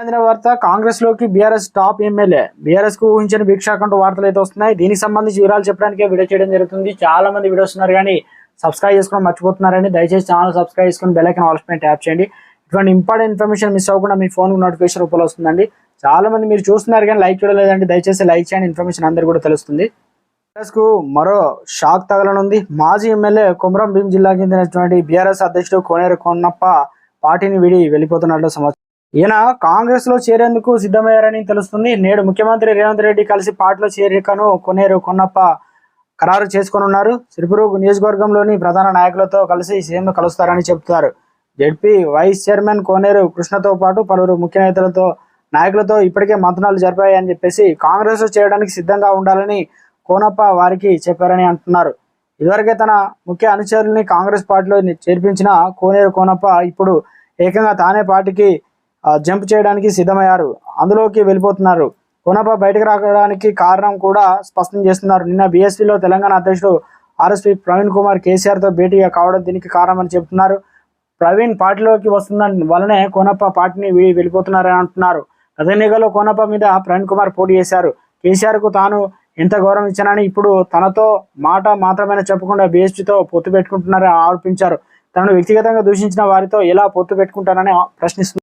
వార్త కాంగ్రెస్ లోకి BRS top MLA BRS కు ఊహించిన భిక్షాకంటూ వార్తలు అయితే వస్తున్నాయి. దీనికి సంబంధించి వివరాలు చెప్పడానికి వీడియో చేయడం జరుగుతుంది. చాలా మంది వీడియోస్ ఉన్నారు కానీ సబ్స్క్రైబ్ చేసుకోవడం మర్చిపోతున్నారని దయచేసి ఛానల్ సబ్స్క్రైబ్ చేసుకుని బెల్ ఐకాన్ ఆల్ పైన ట్యాప్ చేయండి. ఇటువంటి ఇంపార్టెంట్ ఇన్ఫర్మేషన్ మిస్ అవ్వకుండా మీ ఫోన్ నోటిఫికేషన్ రూపంలో వస్తుందండి. చాలా మంది మీరు చూస్తున్నారు కానీ లైక్ చేయలేదండి. దయచేసి లైక్ చేయండి, ఇన్ఫర్మేషన్ అందరికీ కూడా తెలుస్తుంది. బీఆర్ఎస్ కు మరో షాక్ తగలనుంది. మాజీ ఎమ్మెల్యే కొమరం భీం జిల్లాకు చెందినటువంటి బీఆర్ఎస్ అధ్యక్షుడు కోనేరు కొన్నప్ప పార్టీని వీడి వెళ్ళిపోతున్నట్లు సమాచారం. ఈయన కాంగ్రెస్ లో చేరేందుకు సిద్ధమయ్యారని తెలుస్తుంది. నేడు ముఖ్యమంత్రి రేవంత్ రెడ్డి కలిసి పార్టీలో చేరికను కోనేరు కొన్నప్ప ఖరారు చేసుకొనున్నారు. సిరిపురు నియోజకవర్గంలోని ప్రధాన నాయకులతో కలిసి సీఎం కలుస్తారని చెబుతారు. జెడ్పీ వైస్ చైర్మన్ కోనేరు కృష్ణతో పాటు పలువురు ముఖ్య నాయకులతో ఇప్పటికే మంత్రాలు జరిపాయని చెప్పేసి కాంగ్రెస్ లో చేరడానికి సిద్ధంగా ఉండాలని కోనప్ప వారికి చెప్పారని అంటున్నారు. ఇదివరకే తన ముఖ్య అనుచరుల్ని కాంగ్రెస్ పార్టీలో చేర్పించిన కోనేరు కోనప్ప ఇప్పుడు ఏకంగా తానే పార్టీకి జంప్ చేయడానికి సిద్ధమయ్యారు. అందులోకి వెళ్ళిపోతున్నారు. కోనప్ప బయటకు రావడానికి కారణం కూడా స్పష్టం చేస్తున్నారు. నిన్న బీఎస్పీలో తెలంగాణ అధ్యక్షుడు ఆర్ఎస్పీ ప్రవీణ్ కుమార్ కేసీఆర్తో భేటీ కావడం దీనికి కారణమని చెబుతున్నారు. ప్రవీణ్ పార్టీలోకి వస్తున్న వల్లనే కోనప్ప పార్టీని వెళ్ళిపోతున్నారని అంటున్నారు. గత ఎన్నికల్లో కోనప్ప మీద ప్రవీణ్ కుమార్ పోటీ చేశారు. కేసీఆర్కు తాను ఎంత గౌరవం ఇచ్చానని ఇప్పుడు తనతో మాట మాత్రమే చెప్పకుండా బీఎస్పీతో పొత్తు పెట్టుకుంటున్నారని ఆరోపించారు. తనను వ్యక్తిగతంగా దూషించిన వారితో ఎలా పొత్తు పెట్టుకుంటారని ప్రశ్నిస్తున్నారు.